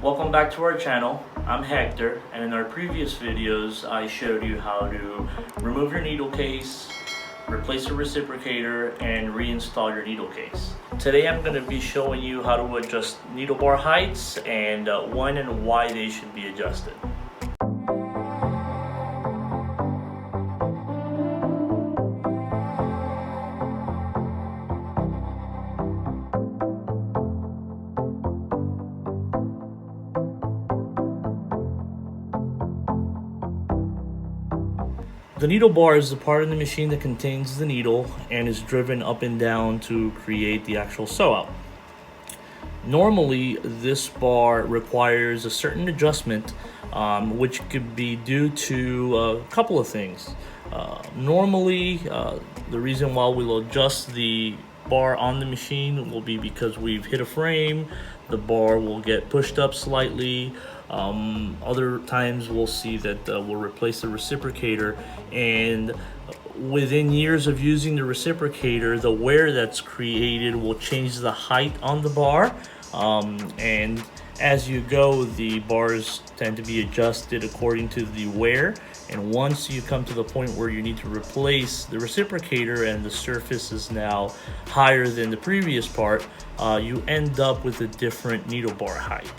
Welcome back to our channel. I'm Hector, and in our previous videos I showed you how to remove your needle case, replace the reciprocator, and reinstall your needle case. Today I'm going to be showing you how to adjust needle bar heights and when and why they should be adjusted. The needle bar is the part of the machine that contains the needle and is driven up and down to create the actual sew out. Normally, this bar requires a certain adjustment, which could be due to a couple of things. Normally, the reason why we'll adjust the bar on the machine will be because we've hit a frame, the bar will get pushed up slightly. Other times we'll see that we'll replace the reciprocator, and within years of using the reciprocator, the wear that's created will change the height on the bar, and as you go, the bars tend to be adjusted according to the wear. And once you come to the point where you need to replace the reciprocator and the surface is now higher than the previous part, you end up with a different needle bar height.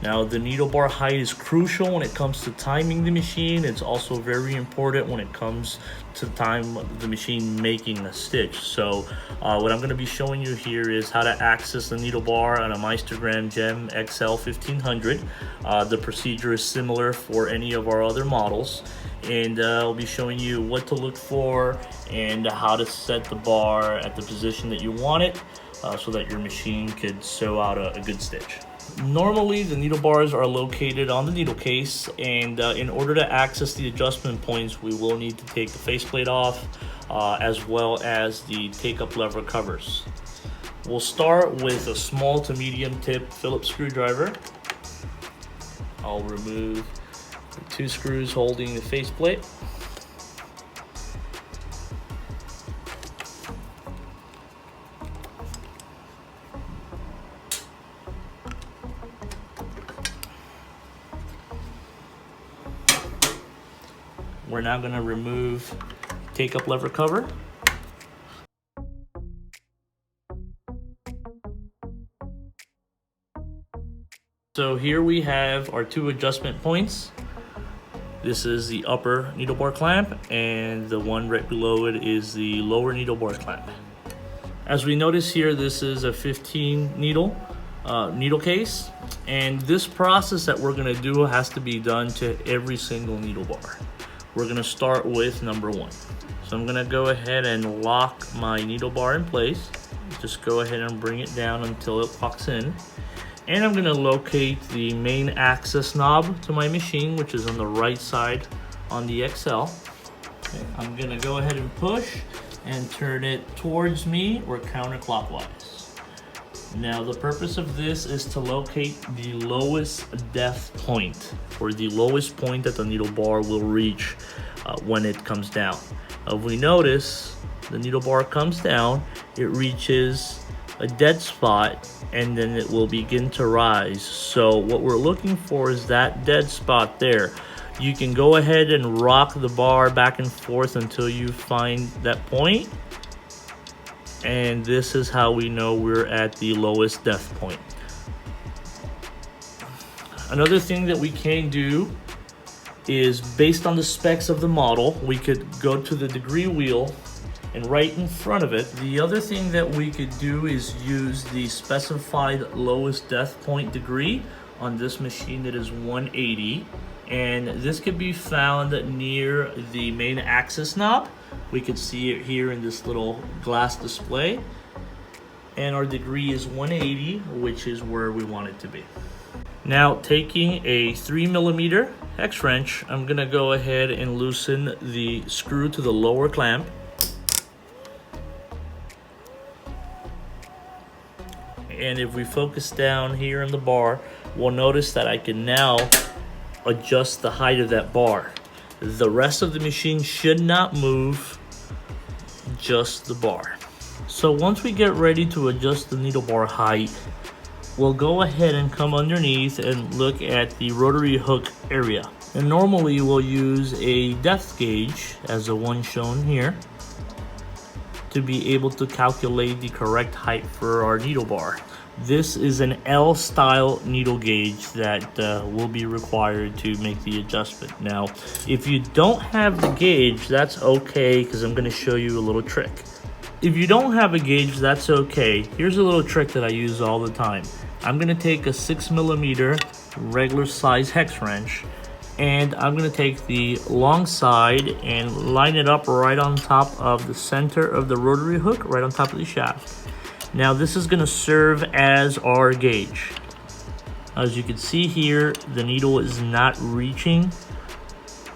Now, the needle bar height is crucial when it comes to timing the machine. It's also very important when it comes to time the machine making a stitch. So what I'm going to be showing you here is how to access the needle bar on a Meistergram Gem XL-1500. The procedure is similar for any of our other models, and I'll be showing you what to look for and how to set the bar at the position that you want it so that your machine could sew out a good stitch. Normally, the needle bars are located on the needle case, and in order to access the adjustment points, we will need to take the faceplate off as well as the take-up lever covers. We'll start with a small to medium tip Phillips screwdriver. I'll remove the two screws holding the faceplate. We're now going to remove take-up lever cover. So here we have our two adjustment points. This is the upper needle bar clamp, and the one right below it is the lower needle bar clamp. As we notice here, this is a 15 needle case, and this process that we're going to do has to be done to every single needle bar. We're going to start with number one. So I'm going to go ahead and lock my needle bar in place. Just go ahead and bring it down until it locks in. And I'm going to locate the main access knob to my machine, which is on the right side on the XL. Okay, I'm going to go ahead and push and turn it towards me or counterclockwise. Now, the purpose of this is to locate the lowest depth point, or the lowest point that the needle bar will reach when it comes down. If we notice, the needle bar comes down, it reaches a dead spot, and then it will begin to rise. So what we're looking for is that dead spot there. You can go ahead and rock the bar back and forth until you find that point. And this is how we know we're at the lowest depth point. Another thing that we can do is, based on the specs of the model, we could go to the degree wheel and right in front of it. The other thing that we could do is use the specified lowest depth point degree on this machine that is 180. And this could be found near the main axis knob. We could see it here in this little glass display. And our degree is 180, which is where we want it to be. Now, taking a 3mm hex wrench, I'm gonna go ahead and loosen the screw to the lower clamp. And if we focus down here on the bar, we'll notice that I can now adjust the height of that bar. The rest of the machine should not move, just the bar. So once we get ready to adjust the needle bar height, we'll go ahead and come underneath and look at the rotary hook area. And normally we'll use a depth gauge, as the one shown here, to be able to calculate the correct height for our needle bar. This is an L style needle gauge that will be required to make the adjustment. Now, if you don't have the gauge, that's okay, because I'm going to show you a little trick. If you don't have a gauge, that's okay. Here's a little trick that I use all the time. I'm going to take a 6mm regular size hex wrench, and I'm going to take the long side and line it up right on top of the center of the rotary hook, right on top of the shaft. Now this is going to serve as our gauge. As you can see here, the needle is not reaching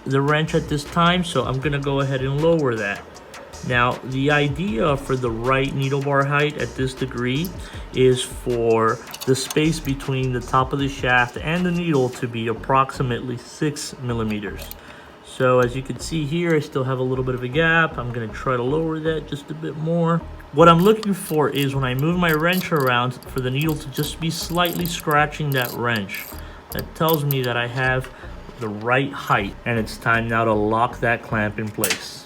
the wrench at this time, so I'm going to go ahead and lower that. Now the idea for the right needle bar height at this degree is for the space between the top of the shaft and the needle to be approximately 6mm. So as you can see here, I still have a little bit of a gap. I'm going to try to lower that just a bit more. What I'm looking for is when I move my wrench around, for the needle to just be slightly scratching that wrench. That tells me that I have the right height, and it's time now to lock that clamp in place.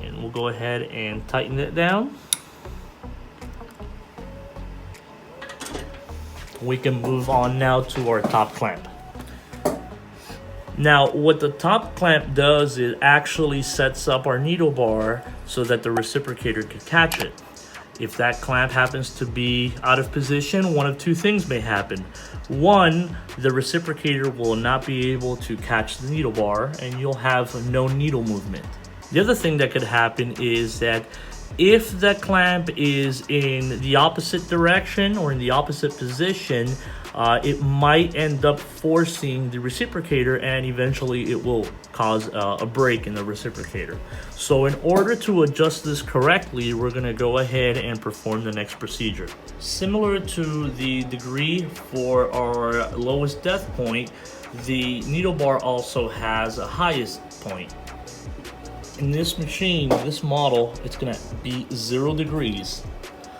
And we'll go ahead and tighten it down. We can move on now to our top clamp. Now, what the top clamp does is actually sets up our needle bar so that the reciprocator can catch it. If that clamp happens to be out of position, one of two things may happen. One, the reciprocator will not be able to catch the needle bar, and you'll have no needle movement. The other thing that could happen is that if the clamp is in the opposite direction or in the opposite position, it might end up forcing the reciprocator, and eventually it will cause a break in the reciprocator. So in order to adjust this correctly, we're going to go ahead and perform the next procedure. Similar to the degree for our lowest depth point, the needle bar also has a highest point. In this machine, this model, it's going to be 0 degrees.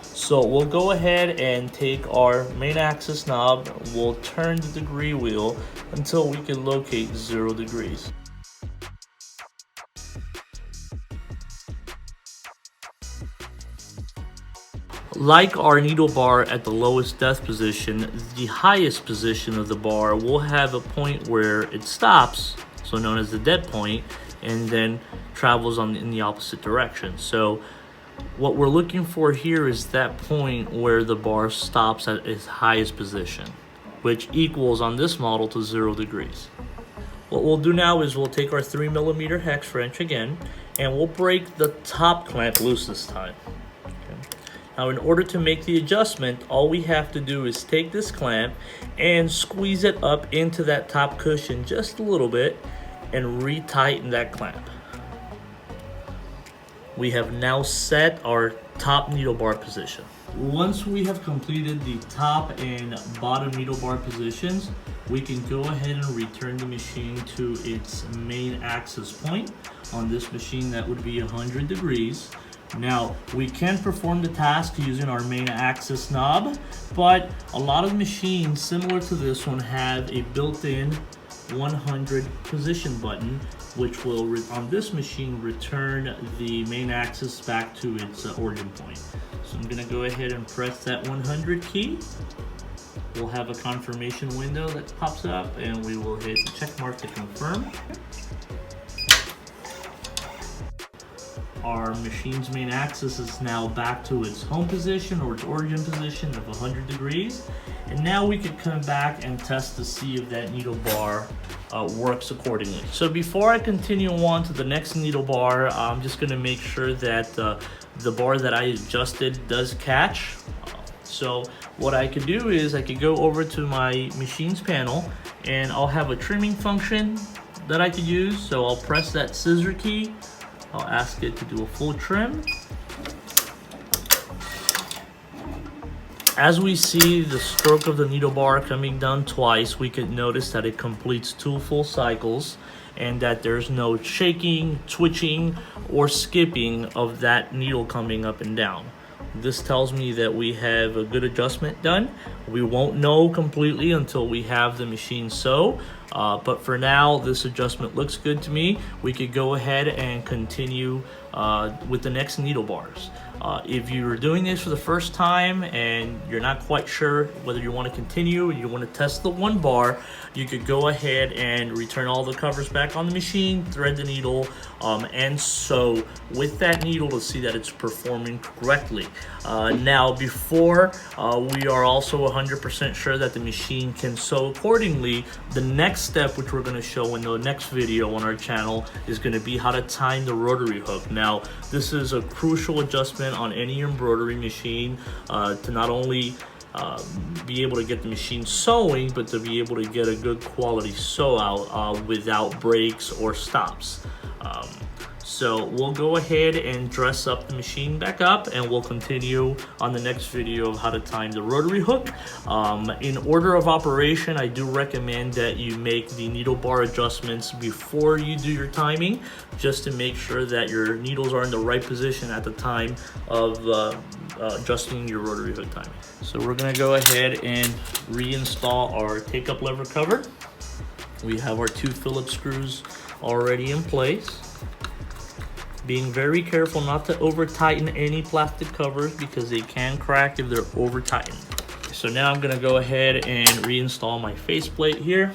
So we'll go ahead and take our main axis knob, we'll turn the degree wheel until we can locate 0 degrees. Like our needle bar at the lowest depth position, the highest position of the bar will have a point where it stops, so known as the dead point, and then travels in the opposite direction. So what we're looking for here is that point where the bar stops at its highest position, which equals on this model to 0 degrees. What we'll do now is we'll take our 3mm hex wrench again, and we'll break the top clamp loose this time. Okay. Now in order to make the adjustment, all we have to do is take this clamp and squeeze it up into that top cushion just a little bit and retighten that clamp. We have now set our top needle bar position. Once we have completed the top and bottom needle bar positions, we can go ahead and return the machine to its main axis point. On this machine, that would be 100 degrees. Now, we can perform the task using our main axis knob, but a lot of machines similar to this one have a built-in 100 position button, which will on this machine return the main axis back to its origin point. So I'm going to go ahead and press that 100 key. We'll have a confirmation window that pops up, and we will hit the check mark to confirm. Our machine's main axis is now back to its home position or its origin position of 100 degrees. And now we can come back and test to see if that needle bar works accordingly. So before I continue on to the next needle bar, I'm just going to make sure that the bar that I adjusted does catch. So what I could do is I could go over to my machine's panel, and I'll have a trimming function that I could use. So I'll press that scissor key. I'll ask it to do a full trim. As we see the stroke of the needle bar coming down twice, we can notice that it completes 2 full cycles and that there's no shaking, twitching, or skipping of that needle coming up and down. This tells me that we have a good adjustment done. We won't know completely until we have the machine sew, but for now, this adjustment looks good to me. We could go ahead and continue with the next needle bars. If you're doing this for the first time and you're not quite sure whether you want to continue or you want to test the one bar, you could go ahead and return all the covers back on the machine, thread the needle, and sew with that needle to see that it's performing correctly. Now, before we are also 100% sure that the machine can sew accordingly, the next step, which we're going to show in the next video on our channel, is going to be how to time the rotary hook. Now, this is a crucial adjustment on any embroidery machine to not only be able to get the machine sewing, but to be able to get a good quality sew out without breaks or stops. So we'll go ahead and dress up the machine back up, and we'll continue on the next video of how to time the rotary hook. In order of operation, I do recommend that you make the needle bar adjustments before you do your timing, just to make sure that your needles are in the right position at the time of adjusting your rotary hook timing. So we're gonna go ahead and reinstall our take-up lever cover. We have our 2 Phillips screws already in place. Being very careful not to over tighten any plastic covers because they can crack if they're over tightened. So now I'm gonna go ahead and reinstall my faceplate here.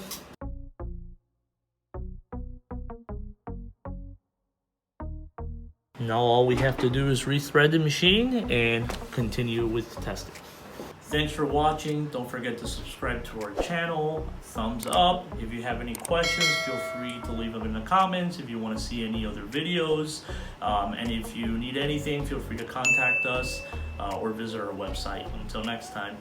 Now all we have to do is rethread the machine and continue with the testing. Thanks for watching. Don't forget to subscribe to our channel. Thumbs up. If you have any questions, feel free to leave them in the comments. If you want to see any other videos, and if you need anything, feel free to contact us or visit our website. Until next time.